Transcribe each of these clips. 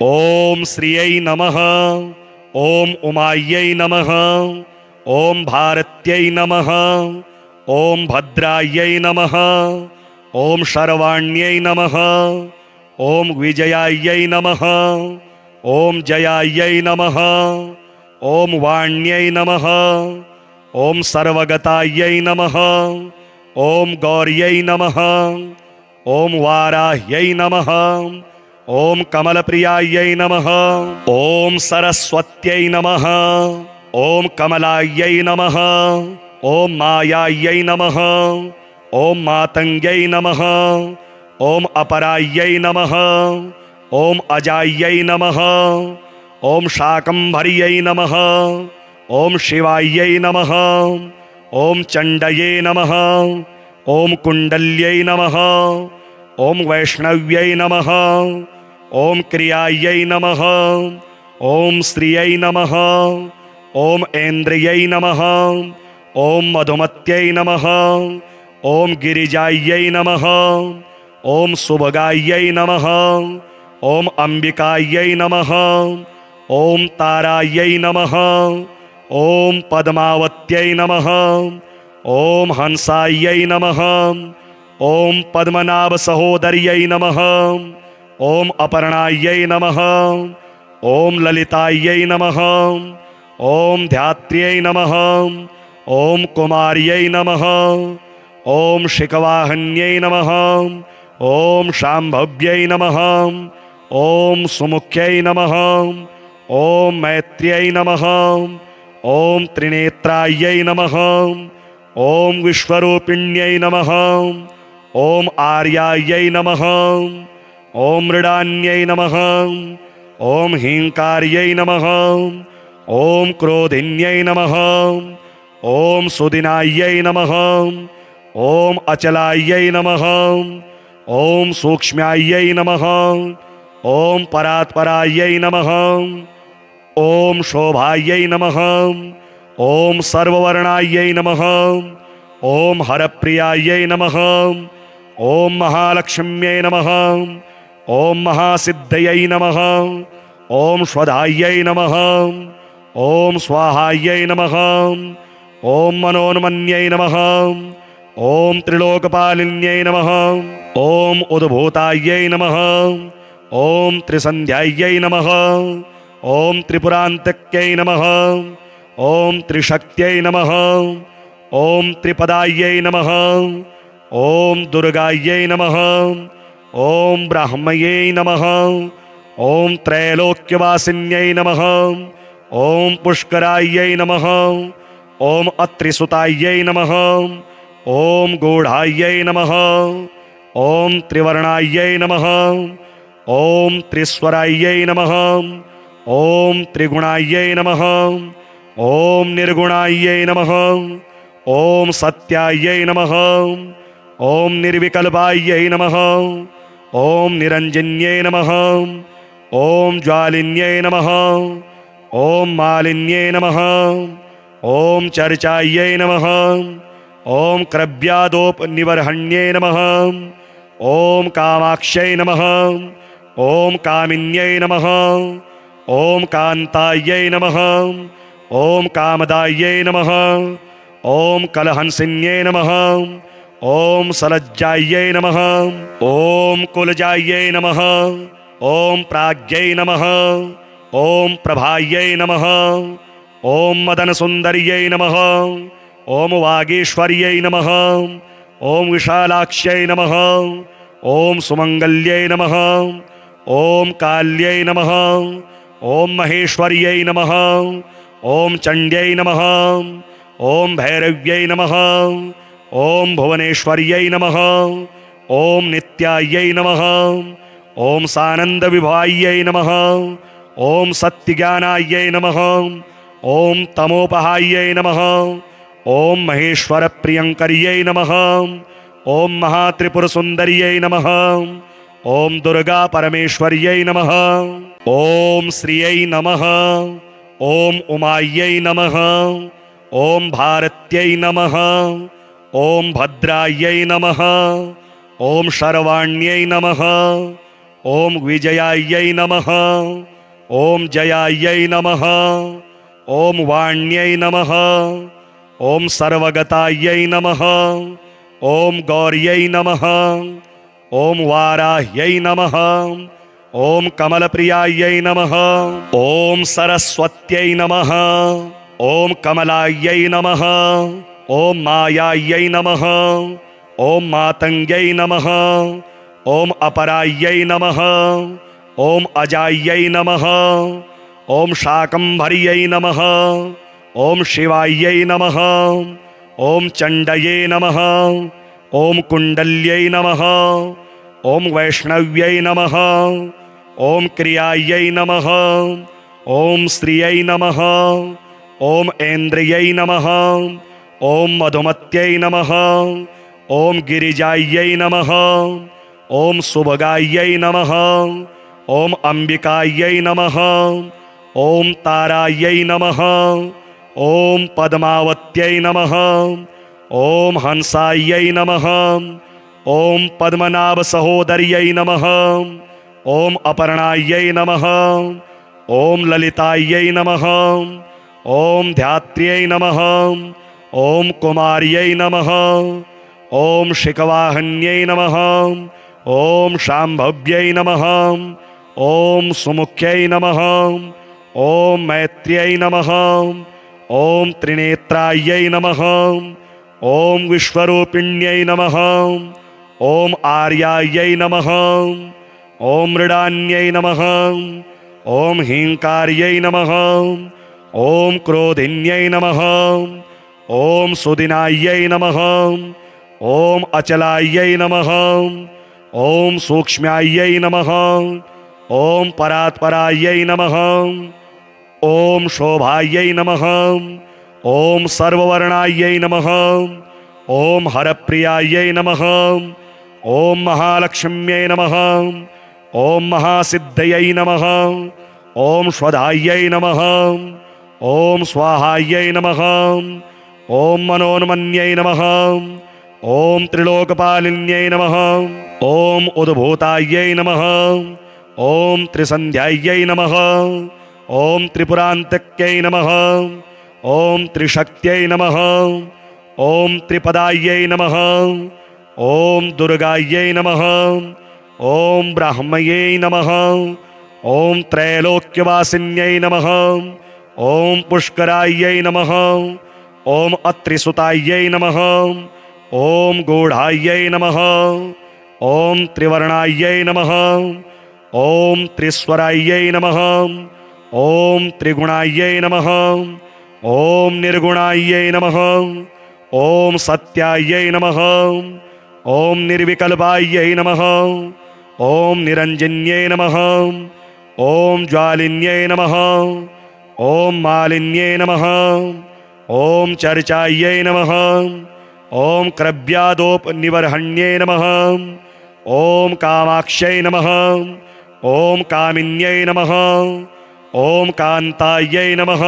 ओम श्रियै नमः। ओम उमायै नमः। ओम भारत्यै नमः। ओम भद्रायै नमः। ओम शर्वाण्यै नमः। ओम विजयायै नमः। ओम जयायै नमः। ओम वाण्यै नमः। ओम सर्वगतायै नमः। ओम गौर्यै नमः। ओम वाराह्यै नमः। ओम कमलप्रियायै नमः। ओम सरस्वत्यै नमः। ओम कमलायै नमः। ओम मायायै नमः। ओम मातंग्यै नमः। ओम अपरायै नमः। ओम अजायै नमः। ओम शाकंभर्यै नमः। ओम शिवायै नमः। ओम चंडये नमः। ओम कुंडल्यै नमः। ओम वैष्णव्यै नमः। ओम क्रियायै नमः। ओम श्रियै नमः। ओम ऐन्द्रियै नमः। ओम मधुमत्यै नमः। ओम गिरिजायै नमः। ओम सुभगायै नमः। ओम अंबिकायै नमः। ओम तारायै नमः। ओम पद्मावत्यै नमः। ओम हंसायै नमः। ओम पद्मनाभ सहोदर्यै नमः। ओम अपर्णायै नमः। ओम ललितायै नमः। ओम ध्यात्र्यै नमः। ओम कुमार्यै नमः। ओम शिखवाहन्यै नमः। ओम शाम्भव्यै नमः। ओम सुमुख्यै नमः। ओम मैत्र्यै नमः। ओम त्रिनेत्रायै नमः। ओम विश्वरूपिण्यै नमः। ओम आर्यायै नमः। ओम मृडान्यै नमः। ओम हींकार्यै नमः। ओम क्रोधिन्यै नमः। ओम सुदिनायै नमः। ओम अचलायै नमः। ओम सूक्ष्म्यायै नमः। ओम परात्परायै नमः। ओम शोभायै नमः। ओम सर्ववर्णायै नमः। ओम हरप्रियायै नमः। ओम महालक्ष्म्यै नमः। ओम महासिद्धयै नमः। ओम स्वधायै नमः। ओम स्वाहायै नमः। ओम मनोन्मन्यै नमः। ओम त्रिलोकपालिन्यै नमः। ओम उद्भूतायै नमः। ओम त्रिसन्ध्यायै नमः। ओम त्रिपुरान्तक्यै नमः। ओम त्रिशक्त्यै नमः। ओम त्रिपदायै नमः। ओम दुर्गायै नमः। ओम ब्राह्मये नमः। ओम त्रैलोक्यवासिन्यै नमः। ओम पुष्करायै नमः। ओम अत्रिसुतायै नमः। ओम गूढ़ायै नमः। ओम त्रिवर्णायै नमः। ओम त्रिस्वरायै नमः। ओम त्रिगुणायै नमः। ओम निर्गुणायै नमः। ओम सत्यायै नमः। ओम निर्विकल्पायै नमः। ओम निरंजन्यै नमः। ओम ज्वालिन्यै नमः। ओम मालिन्यै नमः। ओम चर्चायै नमः। ओम क्रव्यादोपनिबर्हण्यै नमः। ओम कामाक्ष्यै नमः। ओम कामिन्यै नमः। ओम कान्तायै नमः। ओम कामदायै नमः। ओम कलहंसिन्यै नमः। ओम सलज्जायै नमः। ओम कुलजायै नमः। ओम प्राज्ञै नमः। ओम प्रभायै नमः। ओम मदन सुंदर्यै नमः। ओम वागीश्वर्यै नमः। ओम विशालाक्ष्यै नमः। ओम सुमंगल्यै नमः। ओम काल्यै नमः। ओम महेश्वर्यै नमः। ओम चंड्यै नमः। ओम भैरव्यै नमः। ओम भुवनेश्वर्यै नमः। ओम नित्यायै नमः। ओम सानंद विभायै नमः। ओम सत्यज्ञानायै नमः। ओम तमोपहायै नमः। ओम महेश्वर प्रियंकर्यै नमः। ओम महात्रिपुर सुंदर्यै नमः। ओम दुर्गा परमेश्वर्यै नमः। ओम श्रियै नमः। ओम उमायै नमः। ओम भारत्यै नमः। ओम भद्रायै नमः। ओम शर्वाण्यै नमः। ओम विजयायै नमः। ओम जयायै नमः। ओम वाण्यै नमः। ओम सर्वगतायै नमः। ओम गौर्यै नमः। ओम वाराह्यै नमः। ओम कमलप्रियायै नमः। ओम सरस्वत्यै नमः। ओम कमलायै नमः। ओम मायायै नमः। ओम मातंग्यै नमः। ओम अपरायै नमः। ओम अजायै नमः। ओम शाकंभर्यै नमः। ओम शिवायै नमः। ओम चंडये नमः। ओम कुंडल्यै नमः। ओम वैष्णव्यै नमः। ओम क्रियायै नमः। ओम श्रियै नमः। ओम ऐन्द्रियै नमः। ओम मधुमत्यै नमः। ओम गिरिजायै नमः। ओम सुभगायै नमः। ओम अंबिकायै नमः। ओम तारायै नमः। ओम पद्मावत्यै नमः। ओम हंसायै नमः। ओम पद्मनाभ सहोदर्यै नमः। ओम अपर्णायै नमः। ओम ललितायै नमः। ओम ध्यात्र्यै नमः। ओम कुमार्यै नमः। ओम शिखवाहन्यै नमः। ओम शाम्भव्यै नमः। ओम सुमुख्यै नमः। ओम मैत्र्यै नमः। ओम त्रिनेत्रायै नमः। ओम विश्वरूपिण्यै नमः। ओम आर्यायै नमः। ओम मृडान्यै नमः। ओम हींकार्यै नमः। ओम क्रोधिन्यै नमः। ओम सुदिनायै नमः। ओम अचलायै नमः। ओम सूक्ष्म्यायै नमः। ओम परात्परायै नमः। ओम शोभायै नमः। ओम सर्ववर्णायै नमः। ओम हरप्रियायै नमः। ओम महालक्ष्म्यै नमः। ओम महासिद्धयै नमः। ओम स्वधायै नमः। ओम स्वाहायै नमः। ओम मनोन्मन्यै नमः। ओम त्रिलोकपालिन्यै नमः। ओम उद्भूतायै नमः। ओम त्रिसन्ध्यायै नमः। ओम त्रिपुरान्तक्यै नमः। ओम त्रिशक्त्यै नमः। ओम त्रिपदायै नमः। ओम दुर्गायै नमः। ओम ब्राह्मयै नमः। ओम त्रैलोक्यवासिन्यै नमः। ओम पुष्करायै नमः। ओम अत्रिसुतायै नमः। ओम गूढ़ायै नमः। ओम त्रिवर्णायै नमः। ओम त्रिस्वरायै नमः। ओम त्रिगुणायै नमः। ओम निर्गुणायै नमः। ओम सत्यायै नमः। ओम निर्विकल्पायै नमः। ओम निरंजन्यै नमः। ओम ज्वालिन्यै नमः। ओम मालिन्यै नमः। ओम चर्चायै नमः। ओम क्रव्यादोपनिबर्हण्यै नमः। ओम कामाक्ष्यै नमः। ओम कामिन्यै नमः। ओम कान्तायै नमः।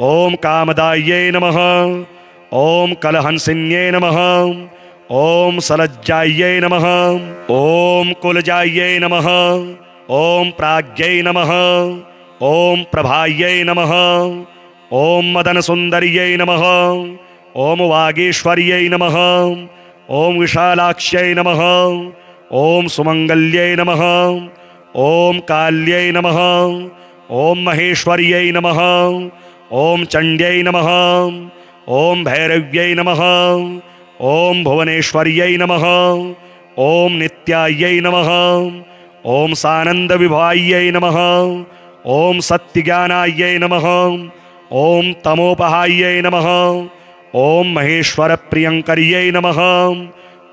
ओम कामदायै नमः। ओम कलहंसिन्यै नमः। ओम सलज्जायै नमः। ओम कुलजायै नमः। ओम प्राज्ञै नमः। ओम प्रभायै नमः। ओम मदनसुन्दर्यै नमः। ओम वागीश्वर्यै नमः। ओम विशालाक्ष्यै नमः। ओम सुमंगल्यै नमः। ओम काल्यै नमः। ओम महेश्वर्यै नमः। ओम चंड्यै नमः। ओम भैरव्यै नमः। ओम भुवनेश्वर्यै नमः। ओम नित्यायै नमः। ओम सानंदविभायै नमः। ओम सत्यज्ञानायै नमः। ओम तमोपहायै नमः। ओम महेश्वर प्रियंकर्यै नमः।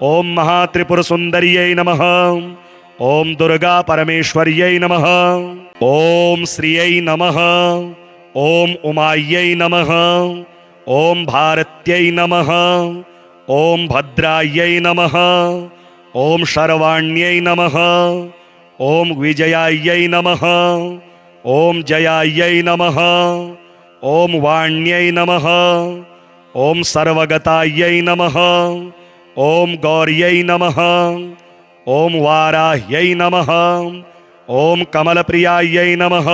ओम महात्रिपुरसुंदर्यै नमः। ओम दुर्गा परमेश्वर्यै नमः। ओम श्रियै नमः। ओम उमायै नमः। ओम भारत्यै नमः। ओम भद्रायै नमः। ओम शर्वाण्यै नमः। ओम विजयायै नमः। ओम जयायै नमः। ओम वाण्यै नमः। ओम सर्वगतायै नमः। ओम गौर्यै नमः। ॐ वाराह्यै नमः। ॐ कमलप्रियायै नमः।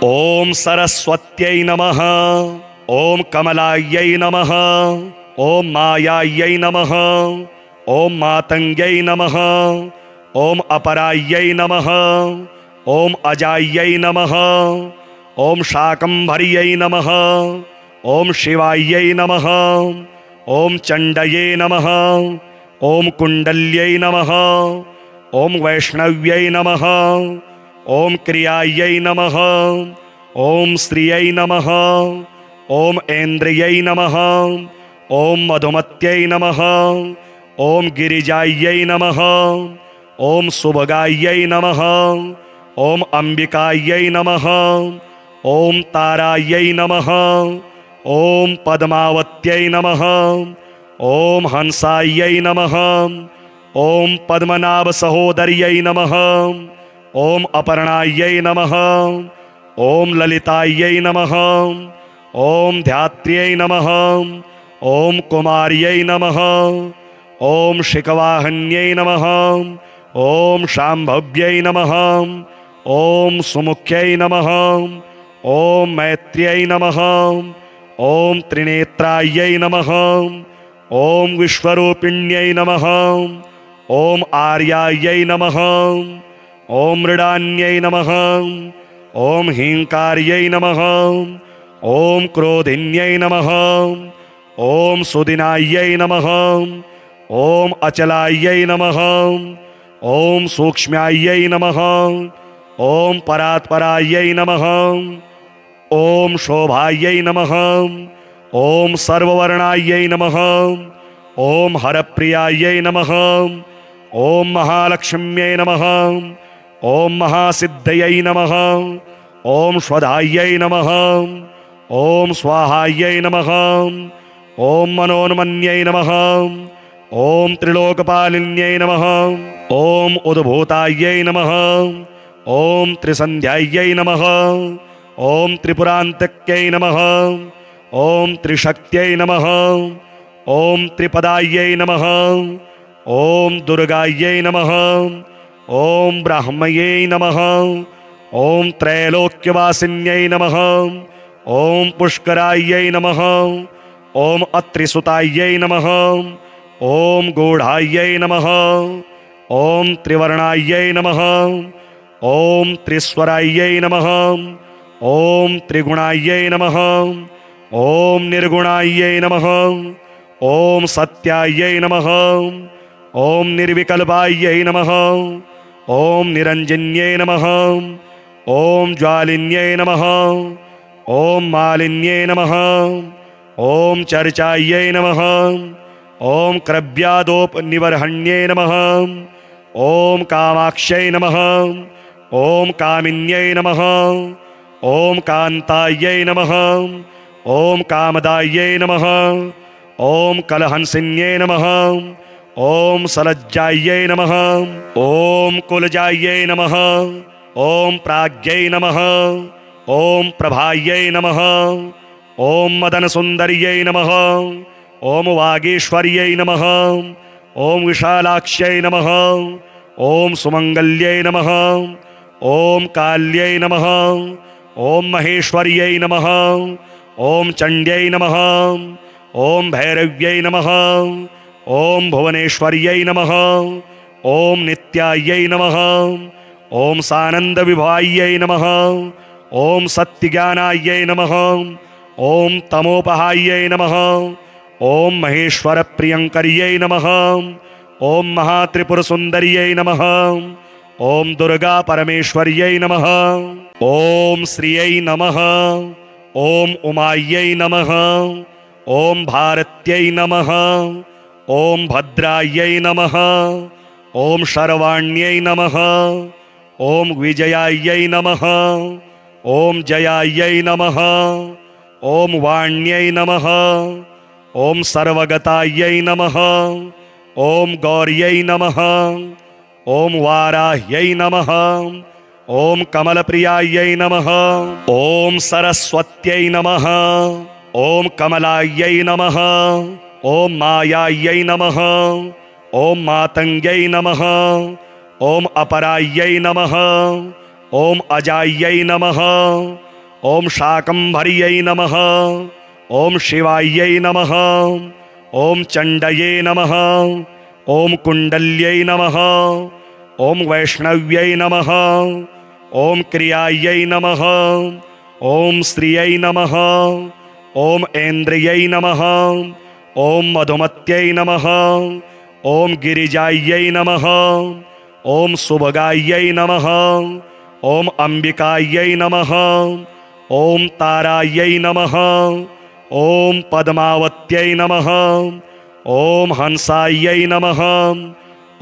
ॐ सरस्वत्यै नमः। ॐ कमलायै नमः। ॐ मायायै नमः। ॐ मातङ्ग्यै नमः। ॐ अपरायै नमः। ॐ अजायै नमः। ॐ शाकम्भर्यै नमः। ॐ शिवायै नमः। ॐ चण्डये नमः। ॐ कुण्डल्यै नमः। ॐ वैष्णव्यै नमः। ॐ क्रियायै नमः। ॐ श्रियै नमः। ॐ ऐन्द्रियै नमः। ॐ मधुमत्यै नमः। ॐ गिरिजायै नमः। ॐ सुभगायै नमः। ॐ अम्बिकायै नमः। ॐ तारायै नमः। ॐ पद्मावत्यै नमः। ॐ हंसायै नमः। ॐ पद्मनाभसहोदर्यै नमः। ॐ अपर्णायै नमः। ॐ ललितायै नमः। ॐ ध्यात्र्यै नमः। ॐ कुमार्यै नमः। ॐ शिखवाहन्यै नमः। ॐ शाम्भव्यै नमः। ॐ सुमुख्यै नमः। ॐ मैत्र्यै नमः। ॐ त्रिनेत्रायै नमः। ॐ विश्वरूपिण्यै नमः। ॐ आर्यायै नमः। ॐ मृडान्यै नमः। ॐ हीङ्कार्यै नमः। ॐ क्रोधिन्यै नमः। ॐ सुदिनायै नमः। ॐ अचलायै नमः। ॐ सूक्ष्म्यायै नमः। ॐ परात्परायै नमः। ॐ शोभायै नमः। ॐ सर्ववर्णायै नमः। ॐ हरप्रियायै नमः। ॐ महालक्ष्म्यै नमः। ॐ महासिद्धयै नमः। ॐ स्वधायै नमः। ॐ स्वाहायै नमः। ॐ मनोन्मन्यै नमः। ॐ त्रिलोकपालिन्यै नमः। ॐ उद्भूतायै नमः। ॐ त्रिसन्ध्यायै नमः। ॐ त्रिपुरान्तक्यै नमः। ॐ त्रिशक्त्यै नमः। ॐ त्रिपदायै नमः। ॐ दुर्गायै नमः। ॐ ब्राह्मयै नमः। ॐ त्रैलोक्यवासिन्यै नमः। ॐ पुष्करायै नमः। ॐ अत्रिसुतायै नमः। ॐ गूढायै नमः। ॐ त्रिवर्णायै नमः। ॐ त्रिस्वरायै नमः। ॐ त्रिगुणायै नमः। ॐ निर्गुणायै नमः। ॐ सत्यायै नमः। ॐ निर्विकल्पायै नमः। ॐ निरञ्जन्यै नमः। ॐ ज्वालिन्यै नमः। ॐ मालिन्यै नमः। ॐ चर्चायै नमः। ॐ क्रव्यादोपनिबर्हण्यै नमः। ॐ कामाक्ष्यै नमः। ॐ कामिन्यै नमः। ॐ कान्तायै नमः। ॐ कामदायै नमः। ॐ कलहंसिन्यै नमः। ॐ सलज्जायै नमः। ॐ कुलजायै नमः। ॐ प्राज्ञै नमः। ॐ प्रभायै नमः। ॐ मदनसुन्दर्यै नमः। ॐ वागीश्वर्यै नमः। ॐ विशालाक्ष्यै नमः। ॐ सुमङ्गल्यै नमः। ॐ काल्यै नमः। ॐ महेश्वर्यै नमः। ॐ चण्ड्यै नमः। ॐ भैरव्यै नमः। ॐ भुवनेश्वर्यै नमः। ॐ नित्यायै नमः। ॐ सानन्दविभायै नमः। ॐ सत्यज्ञानायै नमः। ॐ तमोपहायै नमः। ॐ महेश्वरप्रियङ्कर्यै नमः। ॐ महात्रिपुरसुन्दर्यै नमः। ॐ दुर्गा परमेश्वर्यै नमः। ॐ श्रियै नमः। ॐ उमायै नमः। ॐ भारत्यै नमः। ॐ भद्रायै नमः। ॐ शर्वाण्यै नमः। ॐ विजयायै नमः। ॐ जयायै नमः। ॐ वाण्यै नमः। ॐ सर्वगतायै नमः। ॐ गौर्यै नमः। ॐ वाराह्यै नमः। ॐ कमलप्रियायै नमः। ॐ सरस्वत्यै नमः। ॐ कमलायै नमः। ॐ मायायै नमः। ॐ मातङ्ग्यै नमः। ओम अपरायै नमः। ओम अजायै नमः। ओम शाकंभर्यै नमः। ओम शिवायै नमः। ओम चंडये नमः। ओम कुंडल्यै नमः। ओम वैष्णव्यै नमः। ओम क्रियायै नमः। ओम श्रियै नमः। ओम ऐन्द्रियै नमः। ओम मधुमत्यै नमः। ओम गिरिजायै नमः। ओम सुभगायै नमः। ओम अंबिकायै नमः। ओम तारायै नमः। ओम पद्मावत्यै नमः। ओम हंसायै नमः।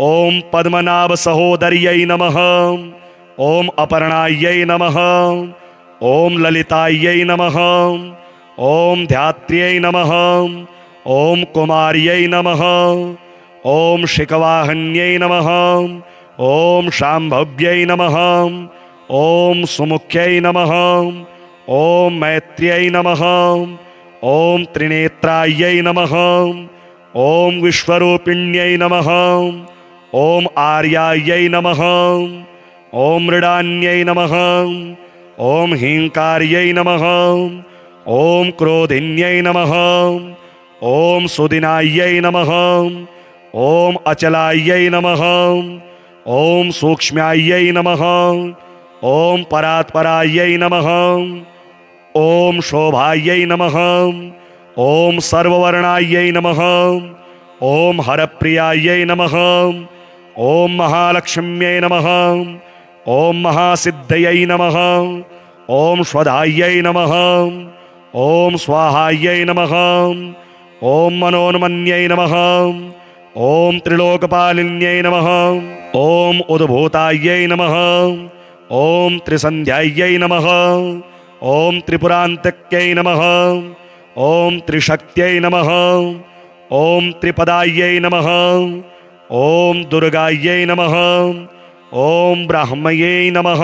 ओम पद्मनाभ सहोदर्यै नमः। ओम अपर्णायै नमः। ओम ललितायै नमः। ओम ध्यात्र्यै नमः। ओम कुमार्यै नमः। ओम शिखवाहन्यै नमः। ओम शाम्भव्यै नमः। ओम सुमुख्यै नमः। ओम मैत्र्यै नमः। ओम त्रिनेत्रायै नमः। ओम विश्वरूपिण्यै नमः। ओम आर्यायै नमः। ओम मृडान्यै नमः। ओम हींकार्यै नमः। ओम क्रोधिन्यै नमः। ओम सुदिनायै नमः। ओम अचलायै नमः। ओम सूक्ष्म्यायै नमः। ओम परात्परायै नमः। ओम शोभायै नमः। ओम सर्ववर्णायै नमः। ओम हरप्रियायै नमः। ओम महालक्ष्म्यै नमः। ओम महासिद्धयै नमः। ओम स्वधायै नमः। ओम स्वाहायै नमः। ओम मनोन्मन्यै नमः। ओम त्रिलोकपालिन्यै नमः। ओम उद्भूतायै नमः। ओम त्रिसन्ध्यायै नमः। ओम त्रिपुरान्तक्यै नमः। ओम त्रिशक्त्यै नमः। ओम त्रिपदायै नमः। ओम दुर्गायै नमः। ओम ब्राह्मयै नमः।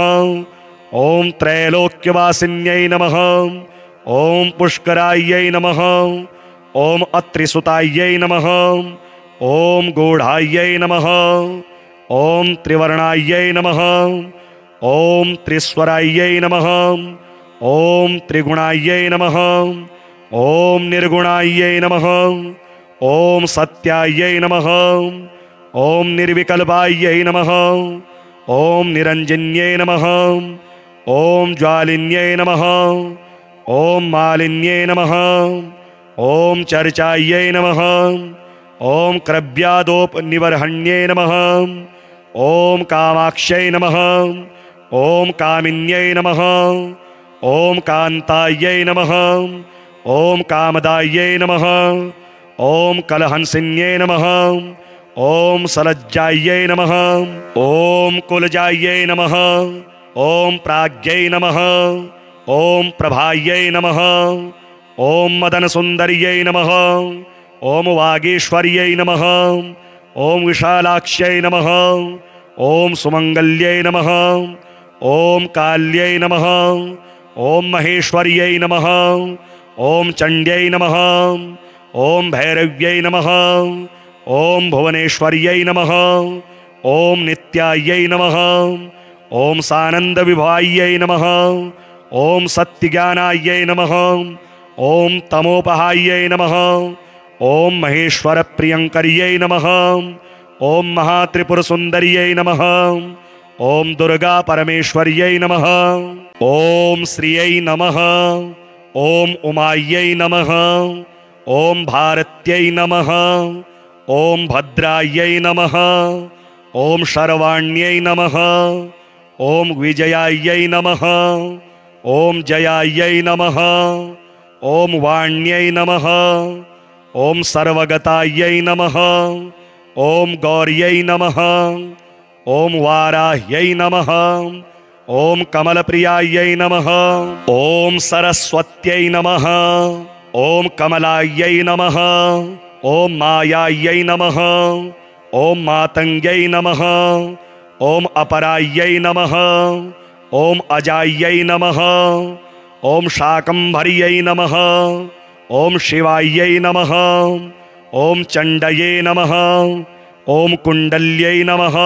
ओम त्रैलोक्यवासिन्यै नमः। ओम पुष्करायै नमः। ओम अत्रिसुतायै नमः। ओम गूढ़ायै नमः। ओम त्रिवर्णायै नमः। ओम त्रिस्वरायै नमः। ओम त्रिगुणायै नमः। ओम निर्गुणायै नमः। ओम सत्यायै नमः। ओम निर्विकल्पायै नमः। ओम निरंजन्यै नमः। ओम ज्वालिन्यै नमः। ओम मालिन्यै नमः। ओम चर्चायै नमः। ओम क्रव्यादोपनिबर्हण्यै नमः। ओम कामाक्ष्यै नमः। ओम कामिन्यै नमः। ओम कान्तायै नमः। ओम कामदायै नमः। ओम कलहंसिन्यै नमः। ओम सलज्जायै नमः। ओम कुलजायै नमः। ओम प्राज्ञै नमः। ओम प्रभायै नमः। ओम मदनसुन्दर्यै नमः। ओम वागीश्वर्यै नमः। ओम विशालाक्ष्यै नमः। ओम सुमंगल्यै नमः। ओम काल्यै नमः। ओम महेश्वर्यै नमः। ओम चंड्यै नमः। ओम भैरव्यै नमः। ओम भुवनेश्वर्यै नमः। ओम नित्यायै नमः। ओम सानंदविभवायै नमः। ओम सत्यज्ञानायै नमः। ओम तमोपहायै नमः। ओम महेश्वर प्रियंकर्यै नमः। ओम महात्रिपुरसुंदर्यै नमः। ओम दुर्गा परमेश्वर्यै नमः। ओम श्रियै नमः। ओम उमायै नमः। ओम भारत्यै नमः। ओम भद्रायै नमः। ओम शर्वाण्यै नमः। ओम विजयायै नमः। ओम जयायै नमः। ओम वाण्यै नमः। ओम सर्वगतायै नमः। ओम गौर्यै नमः। ओम वाराह्यै नमः। ओम कमलप्रियायै नमः। ओम सरस्वत्यै नमः। ओम कमलायै नमः। ओम मायायै नमः। ओम मातंग्यै नमः। ओम अपरायै नमः। ओम अजायै नमः। ओम शाकंभर्यै नमः। ओम शिवायै नमः। ओम चंडये नमः। ओम कुंडल्यै नमः।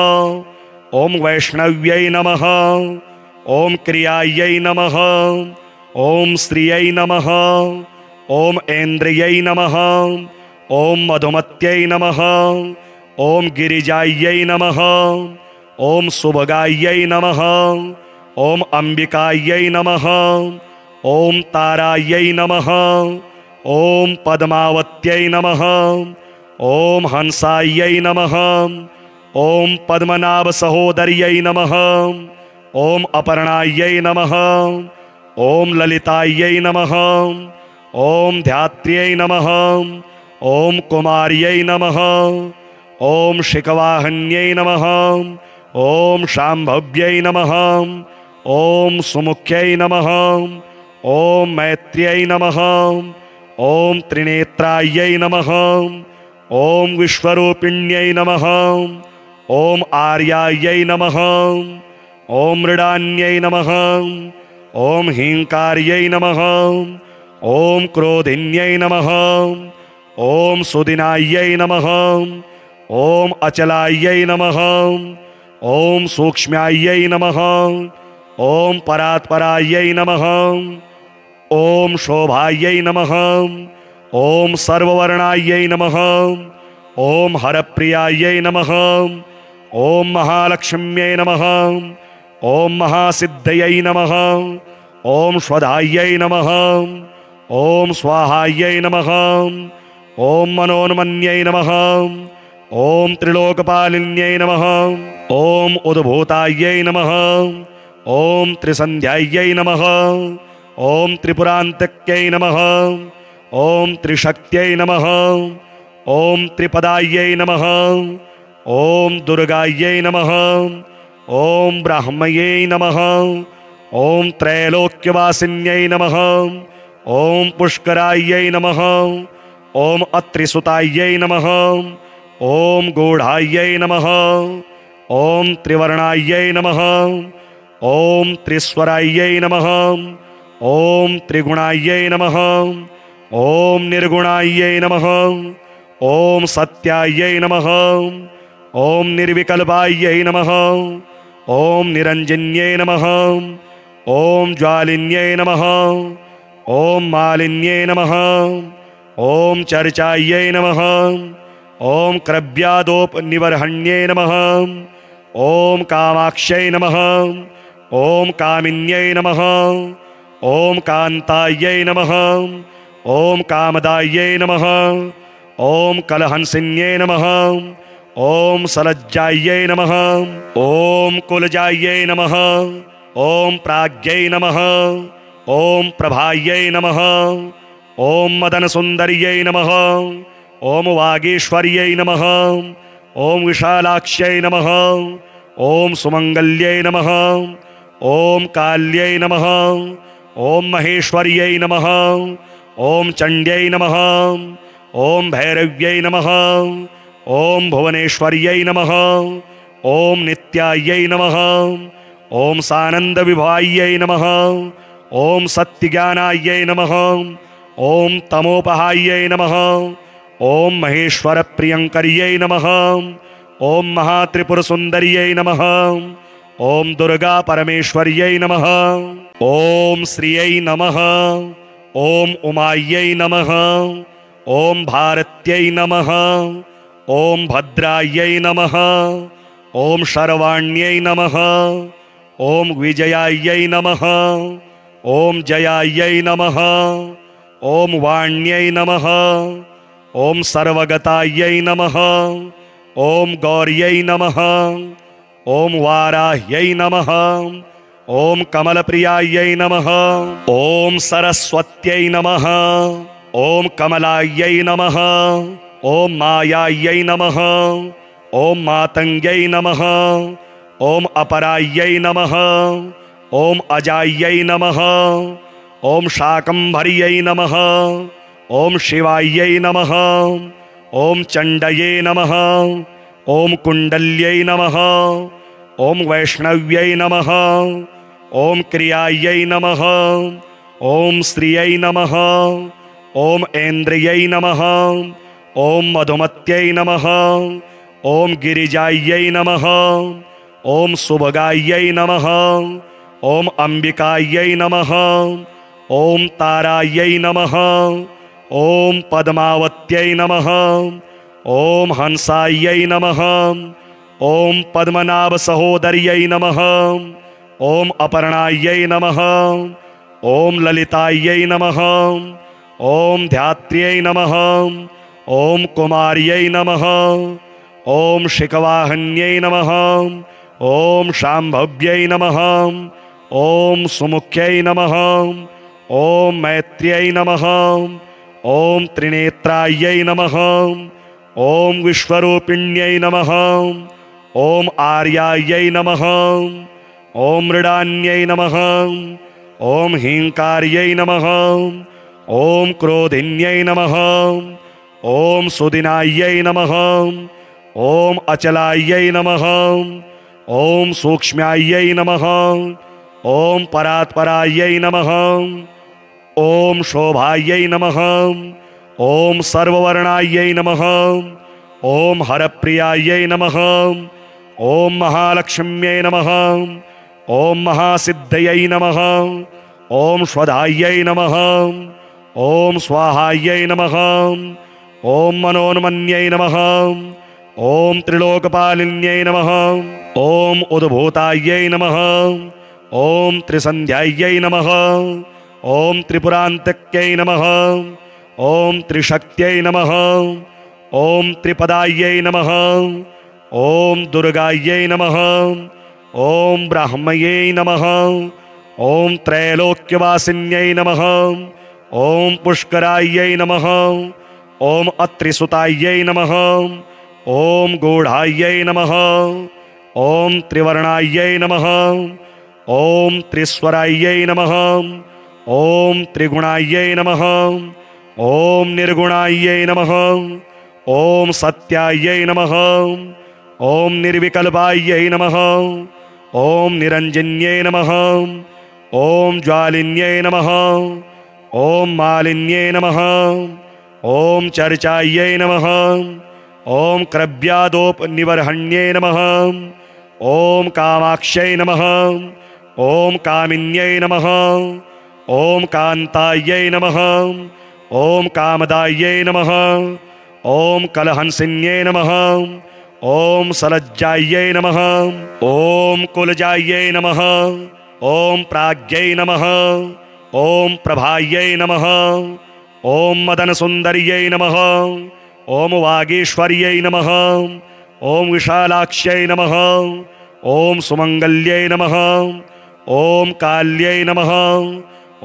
ओम वैष्णव्यै नमः। ओम क्रियायै नमः। ओम श्रियै नमः। ओम ऐन्द्रियै नमः। ओम मधुमत्यै नमः। ओम गिरिजायै नमः। ओम सुभगायै नमः। ओम अंबिकायै नमः। ओम तारायै नमः। ओम पद्मावत्यै नमः। ओम हंसायै नमः। ओम पद्मनाभ सहोदर्यै नमः। ओम अपर्णायै नमः। ओम ललितायै नमः। ओम ध्यात्र्यै नमः। ओम कुमार्यै नमः। ओम शिखवाहन्यै नमः। ओम शाम्भव्यै नमः। ओम सुमुख्यै नमः। ओम मैत्र्यै नमः। ओम त्रिनेत्रायै नमः। ओम विश्वरूपिण्यै नमः। ओम आर्यायै नमः। ओम मृडान्यै नमः। ओम हींकार्यै नमः। ओम क्रोधिन्यै नमः। ओम सुदिनायै नमः। ओम अचलायै नमः। ओम सूक्ष्म्यायै नमः। ओम परात्परायै नमः। ओम शोभायै नमः। ओम सर्ववर्णायै नमः। ओम हरप्रियायै नमः। ओम महालक्ष्म्यै नमः। ओम महासिद्धयै नमः। ओम स्वधायै नमः। ओम स्वाहायै नमः। ओम मनोन्मन्यै नमः। ओम त्रिलोकपालिन्यै नमः। ओम उद्भूतायै नमः। ओम त्रिसन्ध्यायै नमः। ओम त्रिपुरान्तक्यै नमः। ओम त्रिशक्त्यै नमः। ओम त्रिपदायै नमः। ओम दुर्गायै नमः। ओम ब्राह्मयै नमः। ओम त्रैलोक्यवासिन्यै नमः। ओम पुष्करायै नमः। ओम अत्रिसुतायै नमः। ओम गूढ़ायै नमः। ओम त्रिवर्णायै नमः। ओम त्रिस्वरायै नमः। ओम त्रिगुणायै नमः। ओम निर्गुणायै नमः। ओम सत्यायै नमः। ओम निर्विकल्पायै नमः। ओम निरंजन्यै नमः। ओम ज्वालिन्यै नमः। ओम मालिन्यै नमः। ओम चर्चायै नमः। ओम क्रव्यादोपनिवर्हण्यै नमः। ओम कामाक्ष्यै नमः। ओम कामिन्यै नमः। ओम कान्तायै नमः। ओम कामदायै नमः। ओम कलहंसिन्यै नमः। ओम सलज्जायै नमः। ओम कुलजायै नमः। ओम प्राज्ञै नमः। ओम प्रभायै नमः। ओम मदनसुन्दर्यै नमः। ओम वागीश्वर्यै नमः। ओम विशालाक्ष्यै नमः। ओम सुमंगल्यै नमः। ओम काल्यै नमः। ओम महेश्वर्यै नमः। ओम चण्ड्यै नमः। ओम भैरव्यै नमः। ओम भुवनेश्वर्यै नमः। ओम नित्यायै नमः। ओम सानंद विभायै नमः। ओम सत्यज्ञानायै नमः। ओम तमोपहायै नमः। ओम महेश्वर प्रियंकर्यै नमः। ओम महात्रिपुरसुंदर्यै नमः। ओम दुर्गा परमेश्वर्यै नमः। ओम श्रियै नमः। ओम उमायै नमः। ओम भारत्यै नमः। ओम भद्रायै नमः। ओम शर्वाण्यै नमः। ओम विजयायै नमः। ओम जयायै नमः। ओम वाण्यै नमः। ओम सर्वगतायै नमः। ओम गौर्यै नमः। ओम वाराह्यै नमः। ओम कमलप्रियायै नमः। ओम सरस्वत्यै नमः। ओम कमलायै नमः। ओम मायायै नमः। ओम मातंग्यै नमः। ओम अपरायै नमः। ओम अजायै नमः। ओम शाकंभर्यै नमः। ओम शिवायै नमः। ओम चण्डये नमः। ओम कुण्डल्यै नमः। ओम वैष्णव्यै नमः। ओम क्रियायै नमः। ओम श्रियै नमः। ओम ऐन्द्रियै नमः। ओम मधुमत्यै नमः। ओम गिरिजायै नमः। ओम सुभगायै नमः। ओम अंबिकायै नमः। ओम तारायै नमः। ओम पद्मावत्यै नमः। ओम हंसायै नमः। ओम पद्मनाभ सहोदर्यै नमः। ओम अपर्णायै नमः। ओम ललितायै नमः। ओम ध्यात्र्यै नमः। ओम कुमार्यै नमः। ओम शिखवाहन्यै नमः। ओम शाम्भव्यै नमः। ओम सुमुख्यै नमः। ओम मैत्र्यै नमः। ओम त्रिनेत्रायै नमः। ओम विश्वरूपिण्यै नमः। ओम आर्यायै नमः। ओम मृडान्यै नमः। ओम हींकार्यै नमः। ओम क्रोधिन्यै नमः। ओम सुदिनायै नमः। ओम अचलायै नमः। ओम सूक्ष्म्यायै नमः। ओम परात्परायै नमः। ओम शोभायै नमः। ओम सर्ववर्णायै नमः। ओम हरप्रियायै नमः। ओम महालक्ष्म्यै नमः। ओम महासिद्धयै नमः। ओम स्वधायै नमः। ओम स्वाहायै नमः। ओम मनोन्मन्यै नमः। ओम त्रिलोकपालिन्यै नमः। ओम उद्भूतायै नमः। ओम त्रिसन्ध्यायै नमः। ओम त्रिपुरान्तक्यै नमः। ओम त्रिशक्त्यै नमः। ओम त्रिपदायै नमः। ओम दुर्गायै नमः। ओम ब्राह्मयै नमः। ओम त्रैलोक्यवासिन्यै नमः। ओम पुष्करायै नमः। ओम अत्रिसुतायै नमः। ओम गूढ़ायै नमः। ओम त्रिवर्णायै नमः। ओम त्रिस्वरायै नमः। ओम त्रिगुणायै नमः। ओम निर्गुणायै नमः। ओम सत्यायै नमः। ओम निर्विकल्पायै नमः। ओम निरंजन्यै नमः। ओम ज्वालिन्यै नमः। ओम मालिन्यै नमः। ओम चर्चायै नमः। ओम क्रव्यादोपनिबर्हण्यै नमः। ओम कामाक्ष्यै नमः। ओम कामिन्यै नमः। ओम कान्तायै नमः। ओम कामदायै नमः। ओम कलहंसिन्यै नमः। ओम सलज्जायै नमः। ओम कुलजायै नमः। ओम प्राज्ञै नमः। ओम प्रभायै नमः। ओम मदनसुन्दर्यै नमः। ओम वागीश्वर्यै नमः। ओम विशालाक्ष्यै नमः। ओम सुमंगल्यै नमः। ओम काल्यै नमः।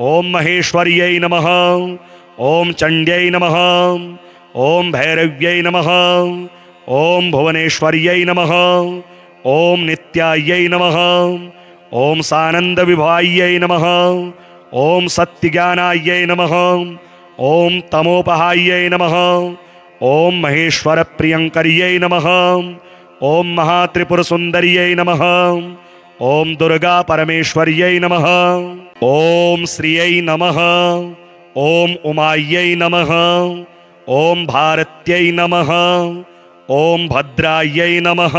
ओम महेश्वर्यै नमः। ओम चंड्यै नमः। ओम भैरव्यै नमः। ओम भुवनेश्वर्यै नमः। ओम नित्यायै नमः। ओम सानंदविभायै नमः। ओम सत्यज्ञानायै नमः। ओम तमोपहायै नमः। ओम महेश्वर प्रियंकर्यै नमः। ओम महात्रिपुरसुंदर्यै नमः। ओम दुर्गा परमेश्वर्यै नमः। ओम श्रियै नमः। ओम उमायै नमः। ओम भारत्यै नमः। ओम भद्रायै नमः।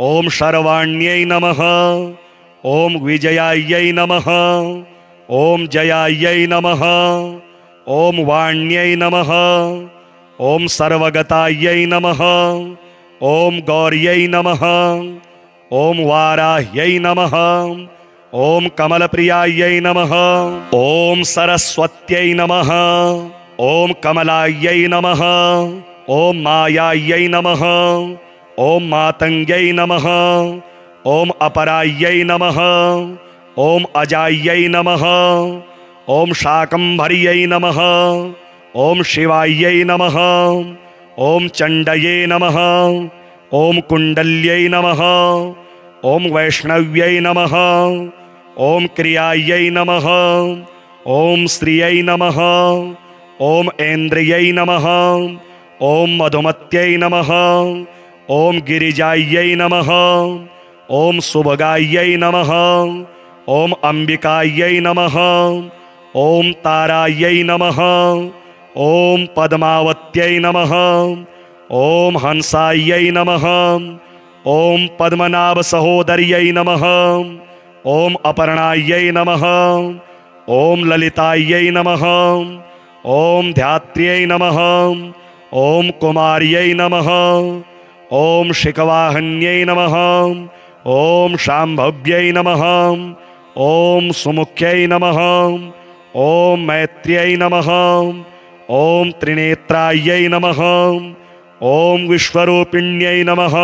ओम शर्वाण्यै नमः। ओम विजयायै नमः। ओम जयायै नमः। ओम वाण्यै नमः। ओम सर्वगतायै नमः। ओम गौर्यै नमः। ओम वाराह्यै नमः। ओम कमलप्रियायै नमः। ओम सरस्वत्यै नमः। ओम कमलायै नमः। ओम मायायै नमः। ओम मातंग्यै नमः। ओम अपरायै नमः। ओम अजायै नमः। ओम शाकंभर्यै नमः। ओम शिवायै नमः। ओम चंडये नमः। ओम कुंडल्यै नमः। ओम वैष्णव्यै नमः। ओम क्रियायै नमः। ओम श्रियै नमः। ओम ऐन्द्रियै नमः। ओम मधुमत्यै नमः। ओम गिरिजायै नमः। ओम सुभगायै नमः। ओम अंबिकायै नमः। ओम तारायै नमः। ओम पद्मावत्यै नमः। ओम हंसायै नमः। ओम पद्मनाभ सहोदर्यै नमः। ओम अपर्णायै नमः। ओम ललितायै नमः। ओम ध्यात्र्यै नमः। ओम कुमार्यै नमः। ओम शिखवाहन्यै नमः। ओम शाम्भव्यै नमः। ओम सुमुख्यै नमः। ओम मैत्र्यै नमः। ओम त्रिनेत्रायै नमः। ओम विश्वरूपिण्यै नमः।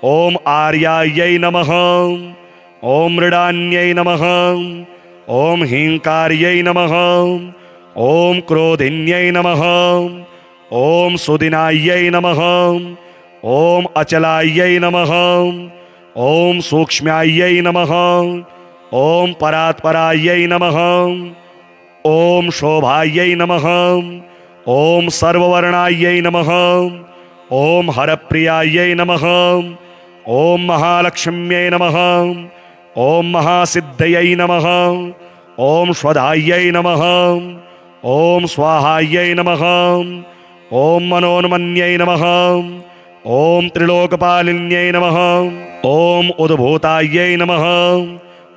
ओम आर्यायै नमः। ओम मृडान्यै नमः। ओम हींकार्यै नमः। ओम क्रोधिन्यै नमः। ओम सुदिनायै नमः। ओम अचलायै नमः। ओम सूक्ष्म्यायै नमः। ओम परात्परायै नमः। ओम शोभायै नमः। ओम सर्ववर्णायै नमः। ओम हरप्रियायै नमः। ओम महालक्ष्म्यै नमः। ओम महासिद्धयै नमः। ओम स्वधायै नमः। ओम स्वाहायै नमः। ओम मनोन्मन्यै नमः। ओम त्रिलोकपालिन्यै नमः। ओम उद्भूतायै नमः।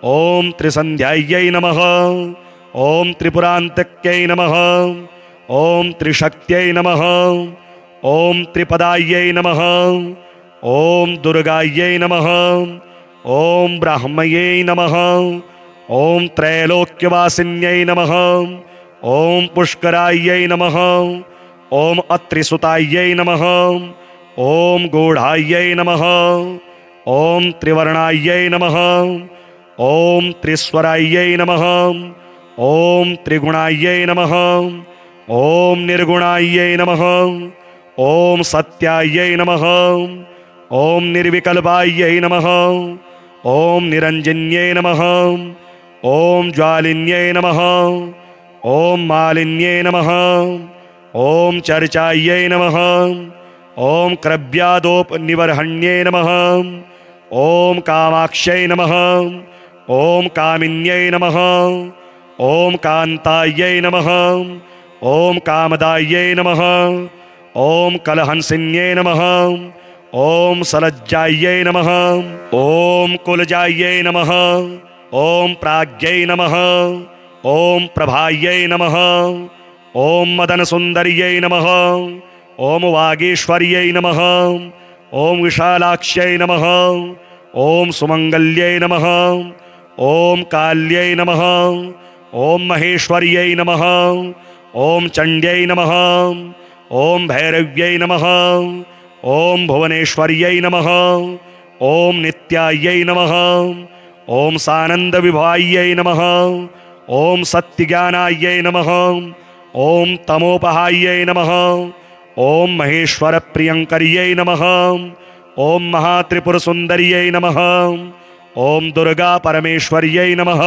ओम त्रिसन्ध्यायै नमः। ओम त्रिपुरान्तक्यै नमः। ओम त्रिशक्त्यै नमः। ओम त्रिपदायै नमः। ओम दुर्गायै नमः। ओम ब्राह्मयै नमः। ओम त्रैलोक्यवासिन्यै नमः। ओम पुष्करायै नमः। ओम अत्रिसुतायै नमः। ओम गूढ़ायै नमः। ओम त्रिवर्णायै नमः। ओम त्रिस्वरायै नमः। ओम त्रिगुणायै नमः। ओम निर्गुणायै नमः। ओम सत्यायै नमः। ओम निर्विकल्पायै नमः। ओम निरंजन्यै नमः। ओम ज्वालिन्यै नमः। ओम मालिन्यै नमः। ओम चर्चायै नमः। ओम क्रव्यादोपनिवर्हण्यै नमः। ओम कामाक्ष्यै नमः। ओम कामिन्यै नमः। ओम कान्तायै नमः। ओम कामदायै नमः। ओम कलहंसिन्यै नमः। ओम सलज्जायै नमः। ओम कुलजायै नमः। ओम प्राज्ञै नमः। ओम प्रभायै नमः। ओम मदनसुन्दर्यै नमः। ओम वागीश्वर्यै नमः। ओम विशालाक्ष्यै नमः। ओम सुमंगल्यै नमः। ओम काल्यै नमः। ओम महेश्वर्यै नमः। ओम चण्ड्यै नमः। ओम भैरव्यै नमः। ओम भुवनेश्वर्यै नमः। ओम नित्यायै नमः। ओम सानन्दविभायै नमः। ओम सत्यज्ञानायै नमः। ओम तमोपहायै नमः। ओम महेश्वरप्रियङ्कर्यै नमः। ओम महात्रिपुरसुन्दर्यै नमः। ओम दुर्गा परमेश्वर्यै नमः।